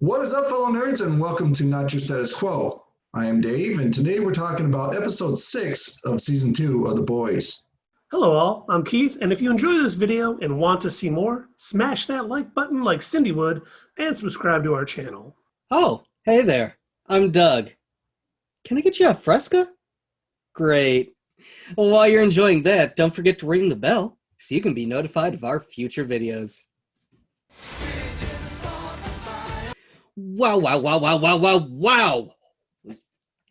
What is up, fellow nerds, and welcome to Not Your Status Quo. I am Dave, and today we're talking about episode 6 of season 2 of The Boys. Hello all, I'm Keith, and if you enjoy this video and want to see more, smash that like button like Cindy would, and subscribe to our channel. Oh, hey there, I'm Doug. Can I get you a Fresca? Great. Well, while you're enjoying that, don't forget to ring the bell so you can be notified of our future videos. Wow.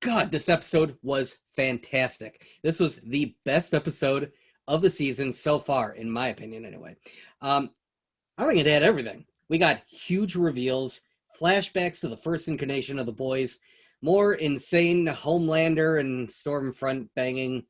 God, this episode was fantastic. This was the best episode of the season so far, in my opinion, anyway. I think it had everything. We got huge reveals, flashbacks to the first incarnation of the boys, more insane Homelander and Stormfront banging,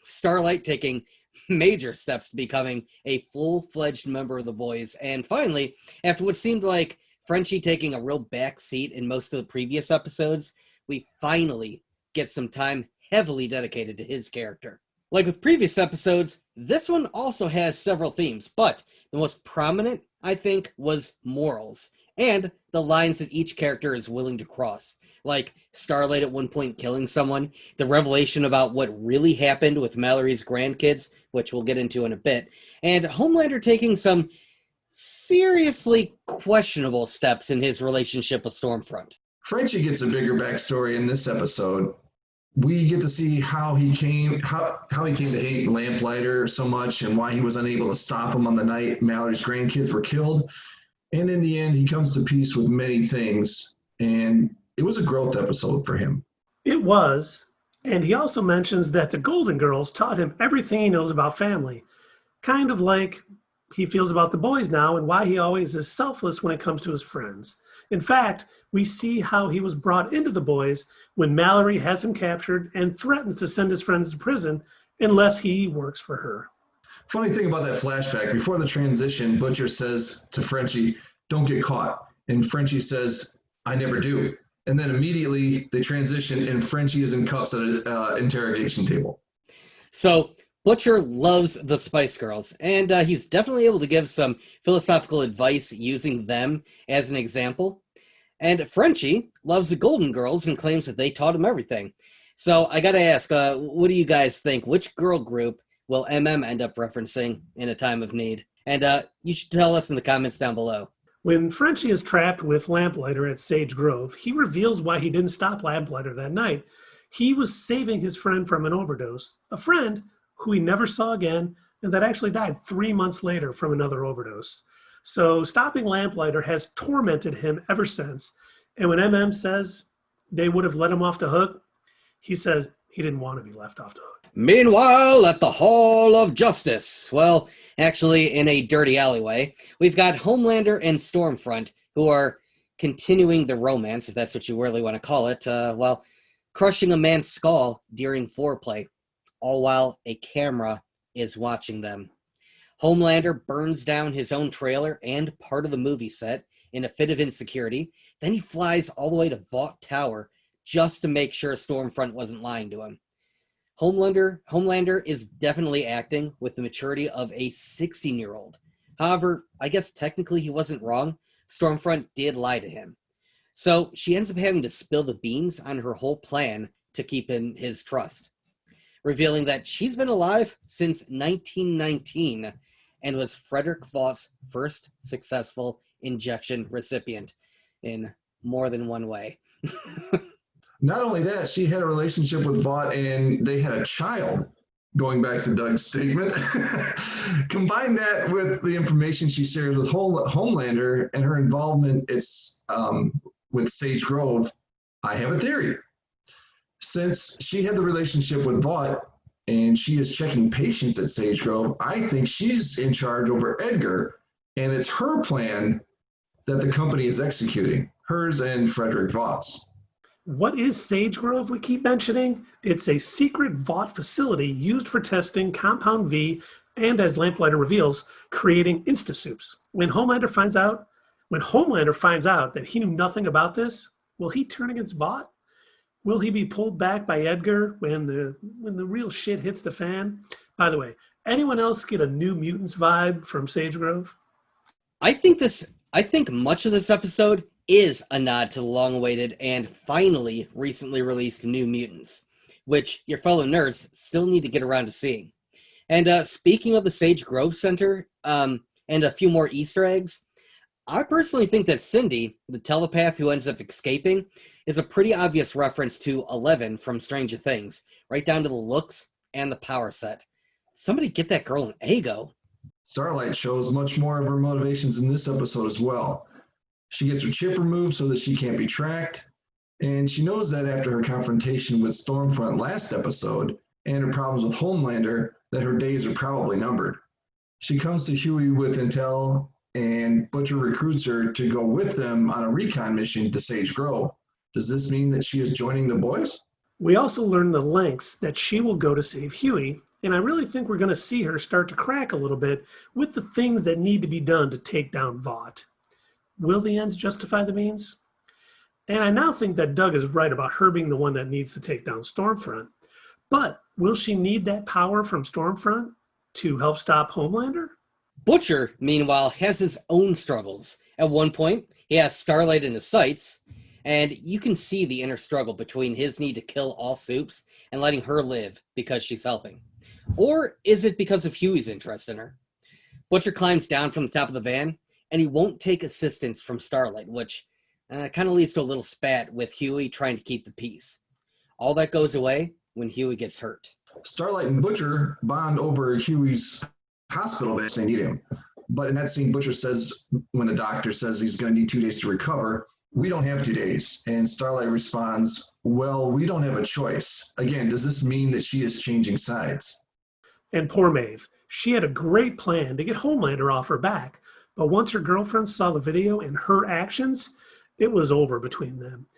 Starlight taking major steps to becoming a full-fledged member of the boys, and finally, after what seemed like Frenchie taking a real back seat in most of the previous episodes, we finally get some time heavily dedicated to his character. Like with previous episodes, this one also has several themes, but the most prominent, I think, was morals, and the lines that each character is willing to cross. Like Starlight at one point killing someone, the revelation about what really happened with Mallory's grandkids, which we'll get into in a bit, and Homelander taking some seriously questionable steps in his relationship with Stormfront. Frenchie gets a bigger backstory in this episode. We get to see how he came to hate Lamplighter so much and why he was unable to stop him on the night Mallory's grandkids were killed. And in the end, he comes to peace with many things. And it was a growth episode for him. It was, and he also mentions that the Golden Girls taught him everything he knows about family. Kind of like he feels about the boys now and why he always is selfless when it comes to his friends. In fact, we see how he was brought into the boys when Mallory has him captured and threatens to send his friends to prison unless he works for her. Funny thing about that flashback, before the transition, Butcher says to Frenchie, "Don't get caught." And Frenchie says, "I never do." And then immediately they transition and Frenchie is in cuffs at an interrogation table. So Butcher loves the Spice Girls, and he's definitely able to give some philosophical advice using them as an example. And Frenchie loves the Golden Girls and claims that they taught him everything. So I gotta ask, what do you guys think? Which girl group will MM end up referencing in a time of need? And you should tell us in the comments down below. When Frenchie is trapped with Lamplighter at Sage Grove, he reveals why he didn't stop Lamplighter that night. He was saving his friend from an overdose, a friend who he never saw again, and that actually died 3 months later from another overdose. So stopping Lamplighter has tormented him ever since. And when MM says they would have let him off the hook, he says he didn't want to be left off the hook. Meanwhile, at the Hall of Justice, well, actually in a dirty alleyway, we've got Homelander and Stormfront, who are continuing the romance, if that's what you really want to call it, while crushing a man's skull during foreplay, all while a camera is watching them. Homelander burns down his own trailer and part of the movie set in a fit of insecurity. Then he flies all the way to Vought Tower just to make sure Stormfront wasn't lying to him. Homelander is definitely acting with the maturity of a 16-year-old. However, I guess technically he wasn't wrong. Stormfront did lie to him. So she ends up having to spill the beans on her whole plan to keep in his trust, revealing that she's been alive since 1919 and was Frederick Vaught's first successful injection recipient in more than one way. Not only that, she had a relationship with Vought and they had a child, going back to Doug's statement. Combine that with the information she shares with Homelander and her involvement with Sage Grove, I have a theory. Since she had the relationship with Vought and she is checking patients at Sage Grove, I think she's in charge over Edgar, and it's her plan that the company is executing, hers and Frederick Vaught's. What is Sage Grove we keep mentioning? It's a secret Vought facility used for testing Compound V and, as Lamplighter reveals, creating Instasoups. When Homelander finds out that he knew nothing about this, will he turn against Vought? Will he be pulled back by Edgar when the real shit hits the fan? By the way, anyone else get a New Mutants vibe from Sage Grove? I think I think much of this episode is a nod to the long-awaited and finally recently released New Mutants, which your fellow nerds still need to get around to seeing. And speaking of the Sage Grove Center and a few more Easter eggs, I personally think that Cindy, the telepath who ends up escaping, is a pretty obvious reference to Eleven from Stranger Things, right down to the looks and the power set. Somebody get that girl an ego. Starlight shows much more of her motivations in this episode as well. She gets her chip removed so that she can't be tracked, and she knows that after her confrontation with Stormfront last episode and her problems with Homelander, that her days are probably numbered. She comes to Hughie with intel, and Butcher recruits her to go with them on a recon mission to Sage Grove. Does this mean that she is joining the boys? We also learn the lengths that she will go to save Hughie, and I really think we're going to see her start to crack a little bit with the things that need to be done to take down Vought. Will the ends justify the means? And I now think that Doug is right about her being the one that needs to take down Stormfront. But will she need that power from Stormfront to help stop Homelander? Butcher, meanwhile, has his own struggles. At one point, he has Starlight in his sights, and you can see the inner struggle between his need to kill all Supes and letting her live because she's helping. Or is it because of Hughie's interest in her? Butcher climbs down from the top of the van, and he won't take assistance from Starlight, which kind of leads to a little spat with Hughie trying to keep the peace. All that goes away when Hughie gets hurt. Starlight and Butcher bond over Hughie's hospital bed. They need him. But in that scene, Butcher says, when the doctor says he's going to need 2 days to recover, we don't have 2 days. And Starlight responds, well, we don't have a choice. Again, does this mean that she is changing sides? And poor Maeve. She had a great plan to get Homelander off her back, but once her girlfriend saw the video and her actions, it was over between them.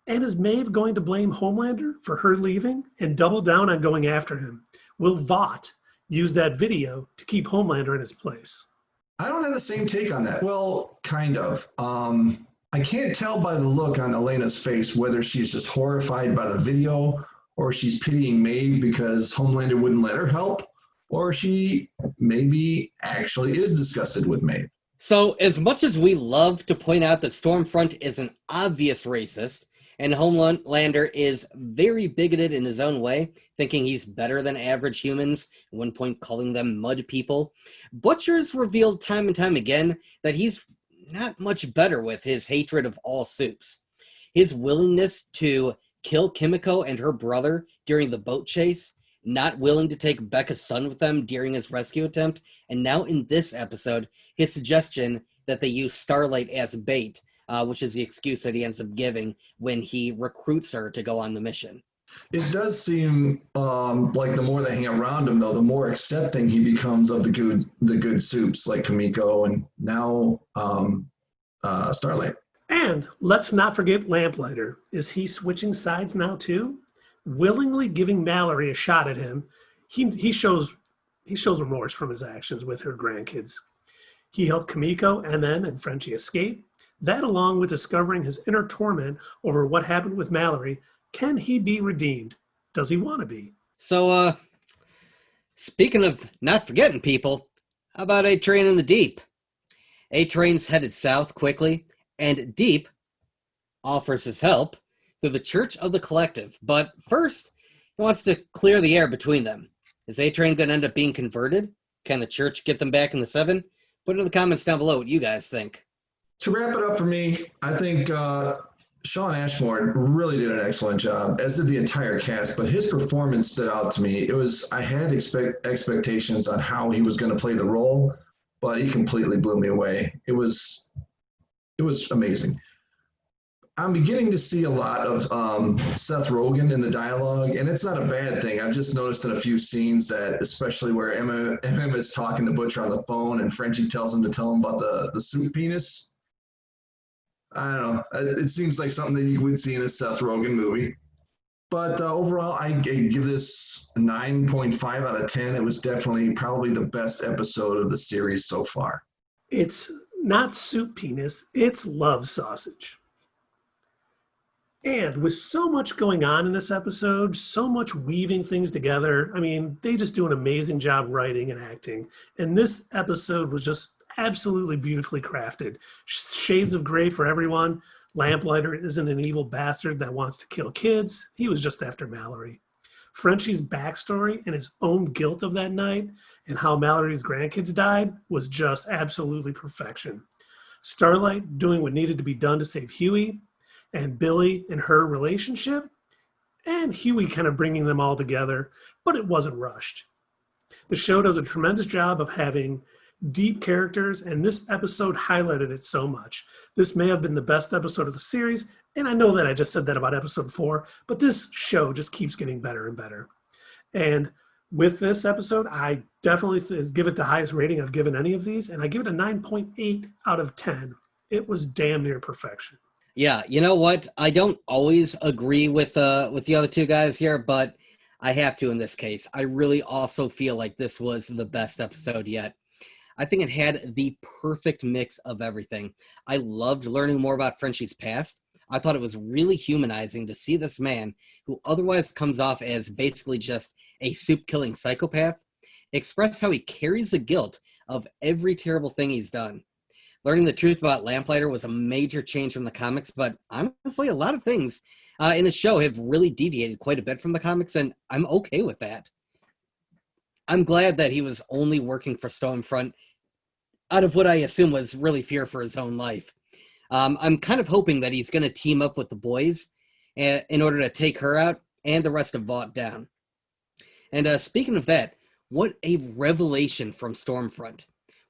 And is Maeve going to blame Homelander for her leaving and double down on going after him? Will Vought use that video to keep Homelander in his place? I don't have the same take on that. Well, kind of. I can't tell by the look on Elena's face whether she's just horrified by the video or she's pitying Maeve because Homelander wouldn't let her help, or she maybe actually is disgusted with Maeve. So, as much as we love to point out that Stormfront is an obvious racist, and Homelander is very bigoted in his own way, thinking he's better than average humans, at one point calling them mud people, Butcher's revealed time and time again that he's not much better with his hatred of all Supes. His willingness to kill Kimiko and her brother during the boat chase, not willing to take Becca's son with them during his rescue attempt, and now in this episode, his suggestion that they use Starlight as bait, which is the excuse that he ends up giving when he recruits her to go on the mission. It does seem like the more they hang around him, though, the more accepting he becomes of the good Supes like Kimiko and now Starlight. And let's not forget Lamplighter. Is he switching sides now too? Willingly giving Mallory a shot at him, he shows remorse from his actions with her grandkids. He helped Kimiko, MM, and Frenchie escape. That, along with discovering his inner torment over what happened with Mallory, can he be redeemed? Does he want to be? So, speaking of not forgetting people, how about A-Train in the Deep? A-Train's headed south quickly, and Deep offers his help through the Church of the Collective. But first, he wants to clear the air between them. Is A-Train going to end up being converted? Can the Church get them back in the Seven? Put it in the comments down below what you guys think. To wrap it up for me, I think Sean Ashmore really did an excellent job, as did the entire cast, but his performance stood out to me. I had expectations on how he was going to play the role, but he completely blew me away. It was amazing. I'm beginning to see a lot of Seth Rogen in the dialogue, and it's not a bad thing. I've just noticed in a few scenes that, especially where Emma is talking to Butcher on the phone and Frenchie tells him to tell him about the soup penis. I don't know. It seems like something that you would see in a Seth Rogen movie. But overall, I give this a 9.5 out of 10. It was definitely probably the best episode of the series so far. It's not soup penis, it's love sausage. And with so much going on in this episode, so much weaving things together, I mean, they just do an amazing job writing and acting. And this episode was just absolutely beautifully crafted. Shades of gray for everyone. Lamplighter isn't an evil bastard that wants to kill kids. He was just after Mallory. Frenchie's backstory and his own guilt of that night and how Mallory's grandkids died was just absolutely perfection. Starlight doing what needed to be done to save Hughie, and Billy and her relationship, and Hughie kind of bringing them all together, but it wasn't rushed. The show does a tremendous job of having deep characters, and this episode highlighted it so much. This may have been the best episode of the series, and I know that I just said that about episode 4, but this show just keeps getting better and better. And with this episode, I definitely give it the highest rating I've given any of these, and I give it a 9.8 out of 10. It was damn near perfection. Yeah, you know what? I don't always agree with the other two guys here, but I have to in this case. I really also feel like this was the best episode yet. I think it had the perfect mix of everything. I loved learning more about Frenchie's past. I thought it was really humanizing to see this man, who otherwise comes off as basically just a soup-killing psychopath, express how he carries the guilt of every terrible thing he's done. Learning the truth about Lamplighter was a major change from the comics, but honestly, a lot of things in the show have really deviated quite a bit from the comics, and I'm okay with that. I'm glad that he was only working for Stormfront out of what I assume was really fear for his own life. I'm kind of hoping that he's going to team up with the boys in order to take her out and the rest of Vought down. And speaking of that, what a revelation from Stormfront.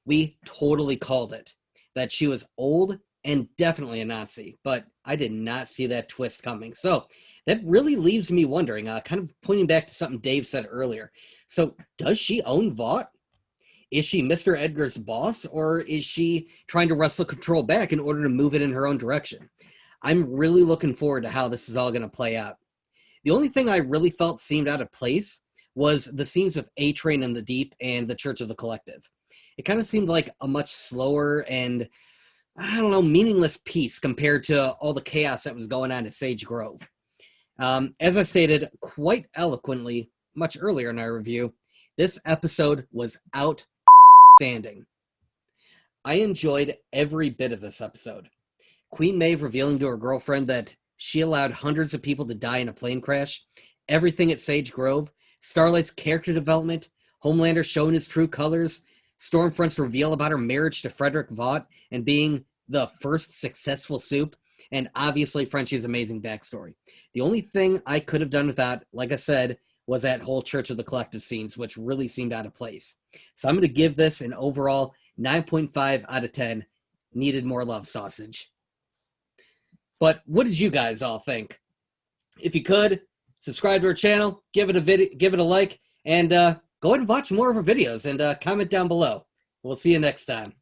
We totally called it. That she was old and definitely a Nazi, but I did not see that twist coming. So that really leaves me wondering, kind of pointing back to something Dave said earlier. So does she own Vought? Is she Mr. Edgar's boss, or is she trying to wrestle control back in order to move it in her own direction? I'm really looking forward to how this is all going to play out. The only thing I really felt seemed out of place was the scenes with A-Train in the Deep and the Church of the Collective. It kind of seemed like a much slower and, I don't know, meaningless piece compared to all the chaos that was going on at Sage Grove. As I stated quite eloquently much earlier in our review, this episode was outstanding. I enjoyed every bit of this episode. Queen Maeve revealing to her girlfriend that she allowed hundreds of people to die in a plane crash, everything at Sage Grove, Starlight's character development, Homelander showing his true colors, Stormfront's reveal about her marriage to Frederick Vought and being the first successful soup, and obviously Frenchie's amazing backstory. The only thing I could have done without, like I said, was that whole Church of the Collective scenes, which really seemed out of place. So I'm going to give this an overall 9.5 out of 10. Needed more love, sausage. But what did you guys all think? If you could, subscribe to our channel, give it a like, and go ahead and watch more of our videos and comment down below. We'll see you next time.